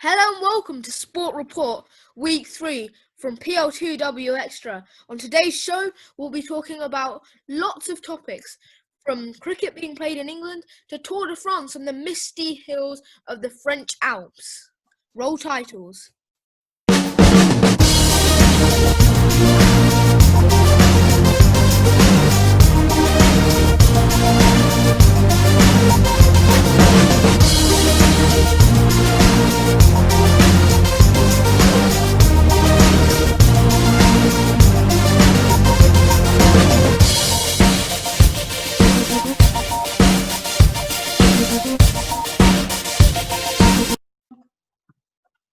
Hello and welcome to Sport Report Week 3 from PL2W Extra. On today's show, we'll be talking about lots of topics, from cricket being played in England to Tour de France on the misty hills of the French Alps. Roll titles.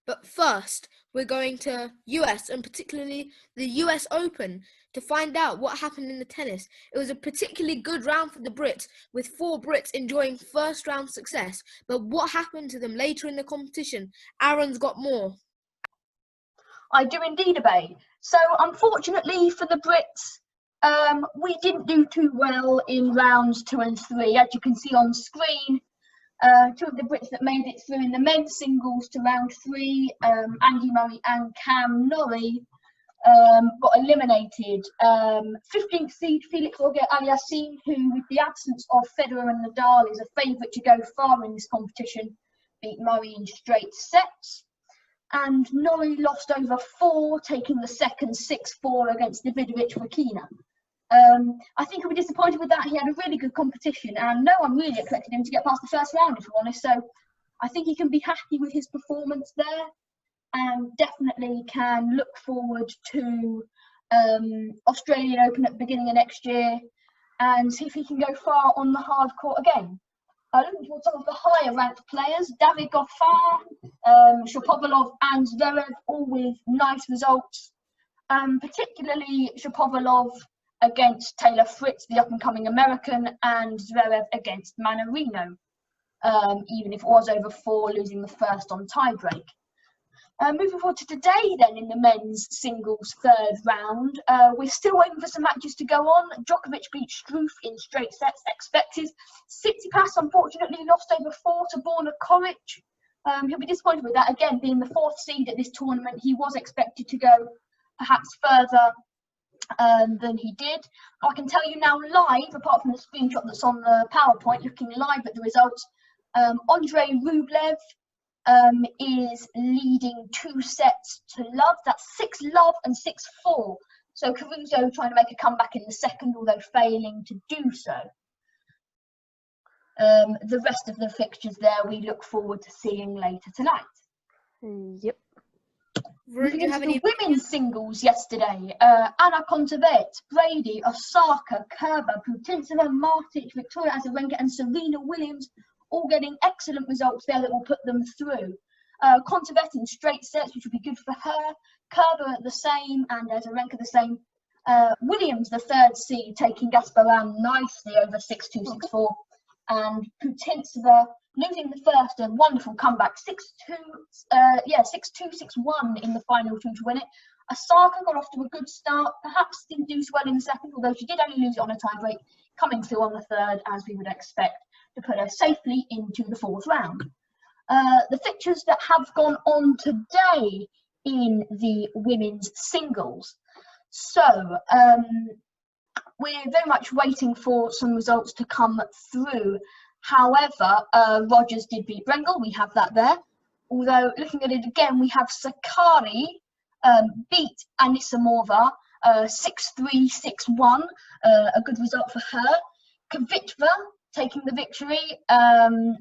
But first, we're going to US and particularly the US Open to find out what happened in the tennis. It was a particularly good round for the Brits, with 4 Brits enjoying first round success. But what happened to them later in the competition? Aaron's got more. I do indeed, Obey. So unfortunately for the Brits, we didn't do too well in rounds 2 and 3. As you can see on screen, 2 of the Brits that made it through in the men's singles to round 3, Andy Murray and Cam Norrie, got eliminated. 15th seed Felix Auger-Aliassime, who with the absence of Federer and Nadal is a favourite to go far in this competition, beat Murray in straight sets. And Norrie lost over 4, taking the second 6-4 against Davidovich Fokina. I think he'll be disappointed with that. He had a really good competition, and no one really expected him to get past the first round, if I'm honest. So I think he can be happy with his performance there, and definitely can look forward to Australian Open at the beginning of next year and see if he can go far on the hard court again. Looking towards some of the higher ranked players, David Goffin, Shapovalov and Zverev, all with nice results. Particularly Shapovalov against Taylor Fritz, the up-and-coming American, and Zverev against Mannarino, even if it was over 4, losing the first on tiebreak. Moving forward to today then in the men's singles third round, we're still waiting for some matches to go on. Djokovic beat Struff in straight sets, expected. Tsitsipas unfortunately lost over 4 to Borna Coric. He'll be disappointed with that. Again, being the 4th seed at this tournament, he was expected to go perhaps further than he did. I can tell you now live, apart from the screenshot that's on the PowerPoint, looking live at the results, Andrei Rublev is leading 2 sets to love. That's 6-love and 6-4. So Caruso trying to make a comeback in the second, although failing to do so. The rest of the fixtures there we look forward to seeing later tonight. Yep. Moving into the women's singles yesterday, Anna Kontaveit, Brady, Osaka, Kerber, Putintseva, Martic, Victoria Azarenka and Serena Williams, all getting excellent results there that will put them through. Kontaveit in straight sets, which will be good for her. Kerber the same, and Azarenka the same. Williams, the 3rd seed, taking Gasparin nicely over 6-2, 6-4. And Putintseva losing the first, a wonderful comeback, 6-2, 6-1 in the final 2 to win it. Osaka got off to a good start, perhaps didn't do so well in the second, although she did only lose it on a tiebreak, coming through on the third, as we would expect, to put her safely into the 4th round. The fixtures that have gone on today in the women's singles. So, we're very much waiting for some results to come through. However, Rogers did beat Brengel, we have that there. Although, looking at it again, we have Sakari beat Anisimova 6-3, 6-1, a good result for her. Kvitova taking the victory 6-4,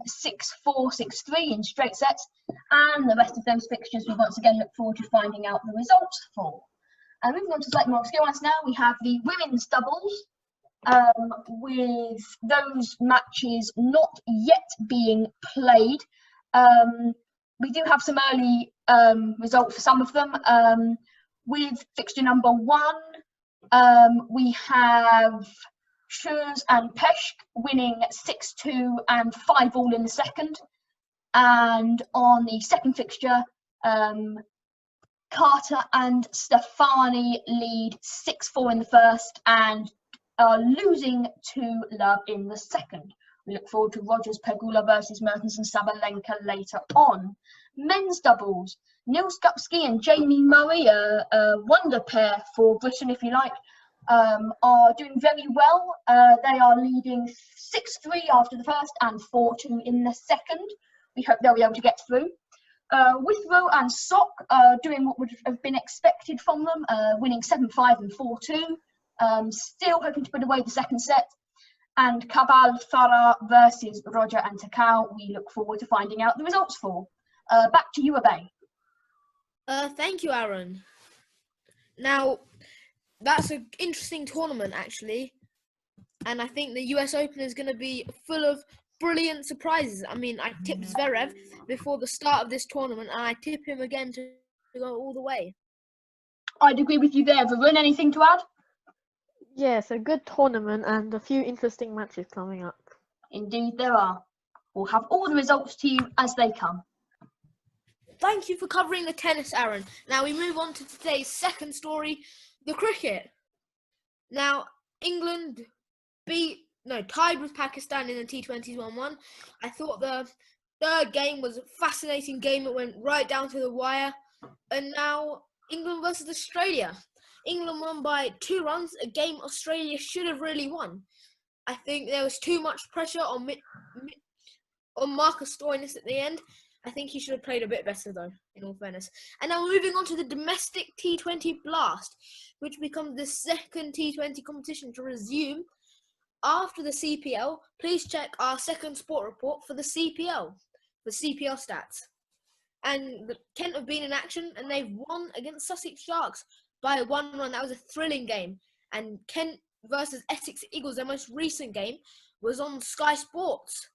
6-3 in straight sets. And the rest of those fixtures we once again look forward to finding out the results for. And moving on to slightly more obscure ones now, we have the women's doubles, with those matches not yet being played. We do have some early results for some of them. With fixture number 1, we have Schurz and Peschke winning 6-2 and 5-all in the second. And on the second fixture, Carter and Stefani lead 6-4 in the first and are losing to love in the second. We look forward to Rogers Pegula versus Mertens and Sabalenka later on. Men's doubles, Neil Skupski and Jamie Murray, a wonder pair for Britain, if you like, are doing very well. They are leading 6-3 after the first and 4-2 in the second. We hope they'll be able to get through. Withrow and Sock are doing what would have been expected from them, winning 7-5 and 4-2. Still hoping to put away the second set. And Cabal Farah versus Roger and Takao, we look forward to finding out the results for. Back to you, Abe. Thank you, Aaron. Now, that's an interesting tournament, actually. And I think the US Open is going to be full of brilliant surprises. I mean, I tipped Zverev before the start of this tournament, and I tip him again to go all the way. I'd agree with you there. Varun, anything to add? Yes, a good tournament and a few interesting matches coming up. Indeed, there are. We'll have all the results to you as they come. Thank you for covering the tennis, Aaron. Now we move on to today's second story, the cricket. Now, England tied with Pakistan in the T20s 1-1. I thought the third game was a fascinating game. It went right down to the wire. And now England versus Australia. England won by 2 runs, a game Australia should have really won. I think there was too much pressure on Marcus Stoinis at the end. I think he should have played a bit better, though, in all fairness. And now moving on to the domestic T20 Blast, which becomes the second T20 competition to resume after the CPL. Please check our second sport report for the CPL stats. And Kent have been in action, and they've won against Sussex Sharks by 1 run. That was a thrilling game. And Kent versus Essex Eagles, their most recent game, was on Sky Sports.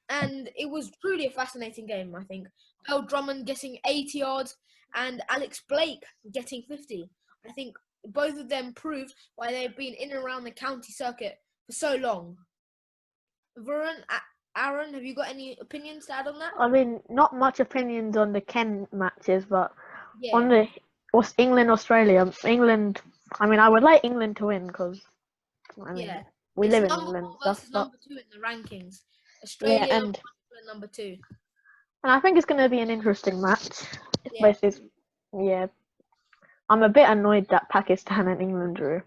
And it was truly a fascinating game, I think. Earl Drummond getting 80 yards and Alex Blake getting 50. I think both of them proved why they've been in and around the county circuit for so long. Varun, Aaron, have you got any opinions to add on that? I mean, not much opinions on the Kent matches, but Yeah. on the England-Australia, I would like England to win because, we live in England. Versus number 2 in the rankings. Australia and number 2. And I think it's going to be an interesting match. I'm a bit annoyed that Pakistan and England drew.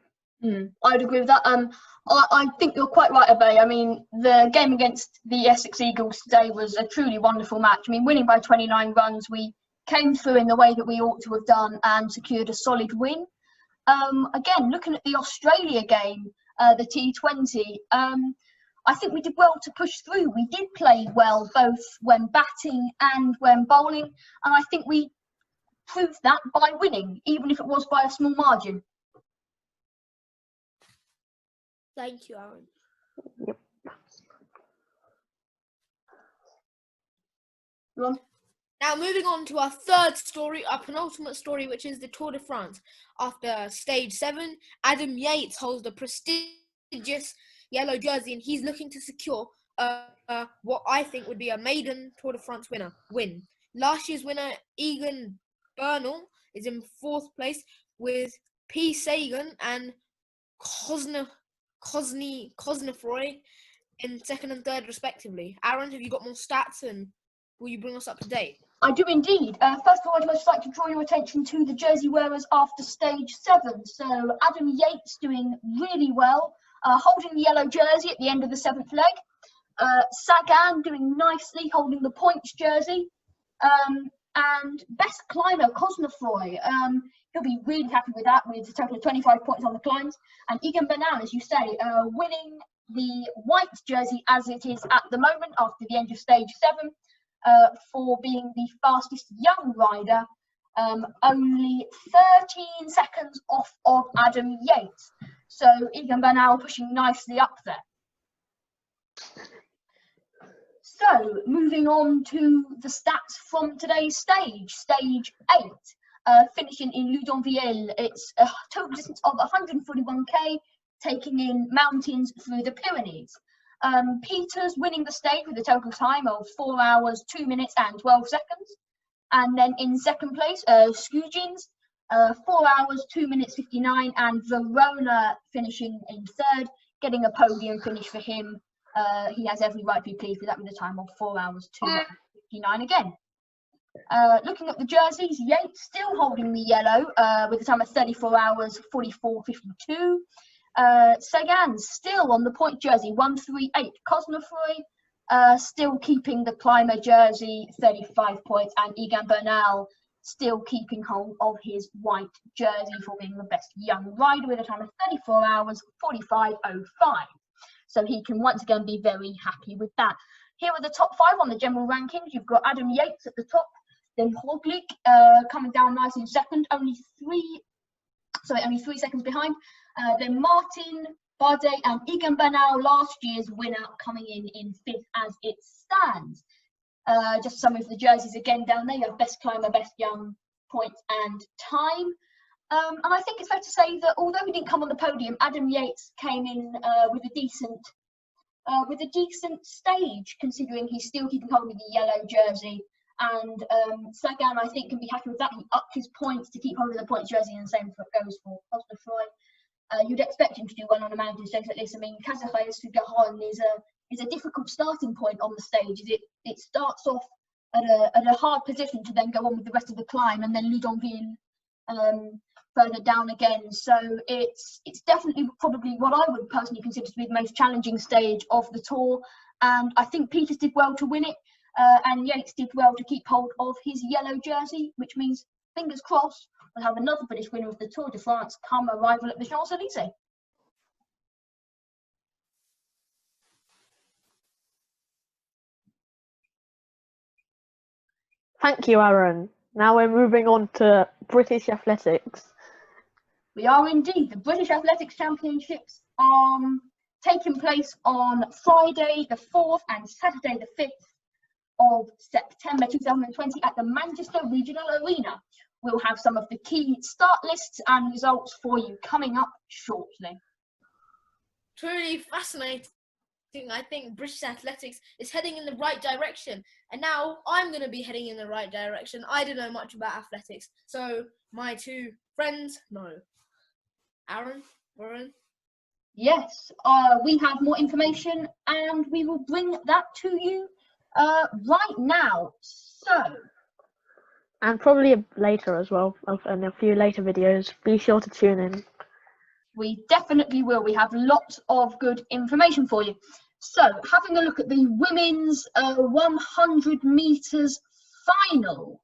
I'd agree with that. I think you're quite right, Abe. I mean, the game against the Essex Eagles today was a truly wonderful match. I mean, winning by 29 runs, we came through in the way that we ought to have done and secured a solid win. Again, looking at the Australia game, the T20, I think we did well to push through. We did play well both when batting and when bowling, and I think we proved that by winning, even if it was by a small margin. Thank you, Aaron. Yep. Ron? Now, moving on to our third story, our penultimate story, which is the Tour de France. After stage 7, Adam Yates holds the prestigious yellow jersey, and he's looking to secure what I think would be a maiden Tour de France win. Last year's winner, Egan Bernal, is in 4th place with P. Sagan and Cosnefroy in 2nd and 3rd, respectively. Aaron, have you got more stats, and will you bring us up to date? I do indeed. First of all, I'd just like to draw your attention to the jersey wearers after stage 7. So Adam Yates doing really well, holding the yellow jersey at the end of the 7th leg. Sagan doing nicely, holding the points jersey. And best climber, Cosnefroy, he'll be really happy with that, with a total of 25 points on the climbs. And Egan Bernal, as you say, winning the white jersey as it is at the moment after the end of stage 7. For being the fastest young rider, only 13 seconds off of Adam Yates. So Egan Bernal pushing nicely up there. So moving on to the stats from today's stage 8, finishing in Loudonville. It's a total distance of 141k, taking in mountains through the Pyrenees. Peters winning the stage with a total time of 4 hours, 2 minutes and 12 seconds. And then in 2nd place, Skujins, 4 hours, 2 minutes 59, and Verona finishing in 3rd, getting a podium finish for him he has every right to be pleased with that, with a time of 4 hours 2:59 again. Looking at the jerseys, Yates still holding the yellow with a time of 34 hours 44:52. Sagan still on the point jersey 138. Cosnefroy still keeping the climber jersey 35 points, and Egan Bernal still keeping hold of his white jersey for being the best young rider with a time of 34 hours 45:05. So he can once again be very happy with that. Here are the top 5 on the general rankings. You've got Adam Yates at the top, then Roglic coming down nice in second, only 3 seconds behind. Then Martin, Bardet and Egan Bernal, last year's winner, coming in 5th as it stands. Just some of the jerseys again down there. You have best climber, best young, points and time. And I think it's fair to say that although he didn't come on the podium, Adam Yates came in with a decent stage, considering he's still keeping hold of the yellow jersey. And Sagan, I think, can be happy with that. He upped his points to keep hold of the point jersey, and the same goes for Cosnefroy. You'd expect him to do well on a mountain stage like this. I mean, Cazares-Garonne is a difficult starting point on the stage. It starts off at a hard position to then go on with the rest of the climb, and then Ludonville further down again. So it's definitely probably what I would personally consider to be the most challenging stage of the Tour. And I think Peters did well to win it, and Yates did well to keep hold of his yellow jersey, which means, fingers crossed, we'll have another British winner of the Tour de France come arrival at the Champs-Élysées. Thank you, Aaron. Now we're moving on to British athletics. We are indeed. The British Athletics Championships are taking place on Friday the 4th and Saturday the 5th of September 2020 at the Manchester Regional Arena. We'll have some of the key start lists and results for you coming up shortly. Truly fascinating. I think British athletics is heading in the right direction, and now I'm going to be heading in the right direction. I don't know much about athletics, so my 2 friends know. Aaron, Warren? Yes, we have more information, and we will bring that to you right now. So, and probably later as well, in a few later videos. Be sure to tune in. We definitely will. We have lots of good information for you. So, having a look at the women's 100 meters final.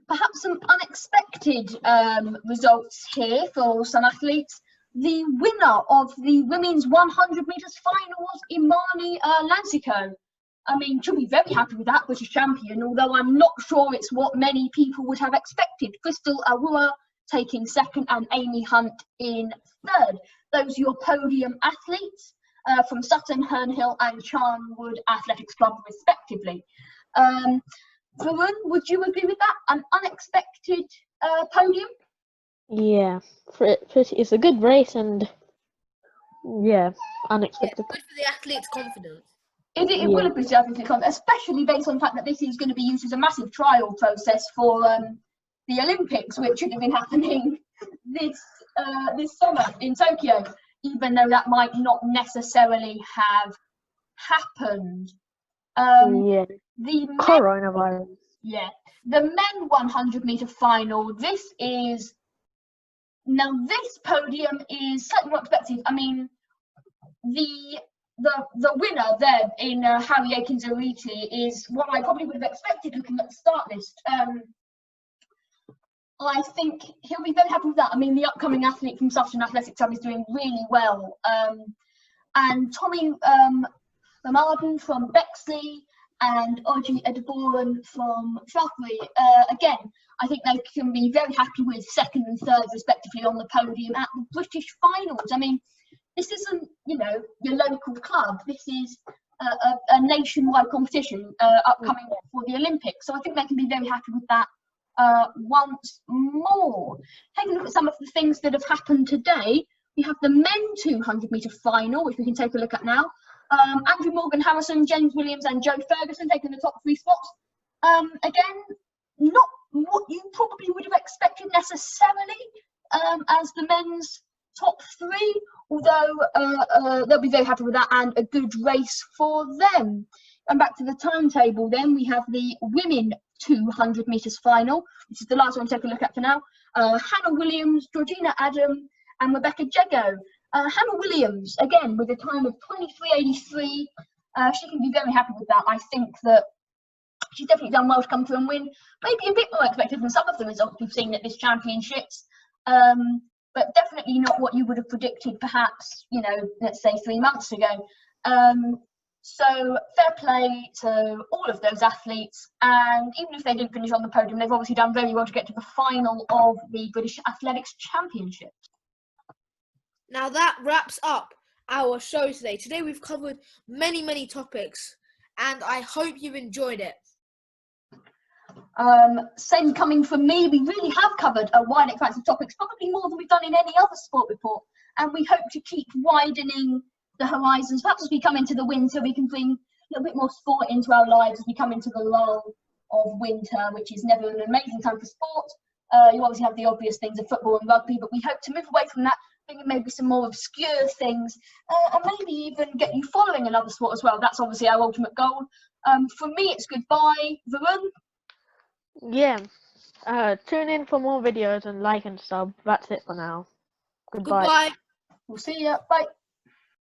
Perhaps some unexpected results here for some athletes. The winner of the women's 100 meters final was Imani Lansico. I mean, she'll be very happy with that, British champion, although I'm not sure it's what many people would have expected. Crystal Awua taking 2nd and Amy Hunt in 3rd. Those are your podium athletes from Sutton, Hernhill and Charnwood Athletics Club, respectively. Varun, would you agree with that? An unexpected podium? Yeah, it's a good race, and yeah, unexpected. Yeah, good for the athlete's confidence. It will boost the athlete's confidence, especially based on the fact that this is going to be used as a massive trial process for the Olympics, which should have been happening this summer in Tokyo, even though that might not necessarily have happened. The coronavirus. The men 100 meter final. This podium is certainly not expected. I mean, the winner there in Harry Akins-Ariti is what I probably would have expected looking at the start list. I think he'll be very happy with that. I mean, the upcoming athlete from Sutton Athletics Club is doing really well. And Tommy Lamarden from Bexley and Audrey Edbourne from Shrewsbury, again, I think they can be very happy with 2nd and 3rd, respectively, on the podium at the British finals. I mean, this isn't, your local club. This is a nationwide competition upcoming for the Olympics. So I think they can be very happy with that once more. Taking a look at some of the things that have happened today, we have the men 200 meter final, which we can take a look at now. Andrew Morgan Harrison, James Williams and Joe Ferguson taking the top 3 spots. Again, not what you probably would have expected necessarily, as the men's top 3, although they'll be very happy with that, and a good race for them. And back to the timetable then, we have the women 200 metres final, which is the last one to take a look at for now. Hannah Williams, Georgina Adam, and Rebecca Jego. Hannah Williams, again, with a time of 23.83, she can be very happy with that. I think that she's definitely done well to come through and win. Maybe a bit more expected than some of the results we've seen at this championships, but definitely not what you would have predicted, perhaps, you know, let's say 3 months ago. So fair play to all of those athletes, and even if they didn't finish on the podium, they've obviously done very well to get to the final of the British Athletics Championship. Now that wraps up our show today. Today we've covered many topics, and I hope you've enjoyed it. Same coming from me. We really have covered a wide expanse of topics, probably more than we've done in any other sport report, and we hope to keep widening the horizons. Perhaps as we come into the winter, we can bring a little bit more sport into our lives as we come into the lull of winter, which is never an amazing time for sport. You obviously have the obvious things of football and rugby, but we hope to move away from that, bring in maybe some more obscure things, and maybe even get you following another sport as well. That's obviously our ultimate goal. For me, it's goodbye. Varun? Yeah. Tune in for more videos and like and sub. That's it for now. Goodbye. Goodbye. We'll see you. Bye.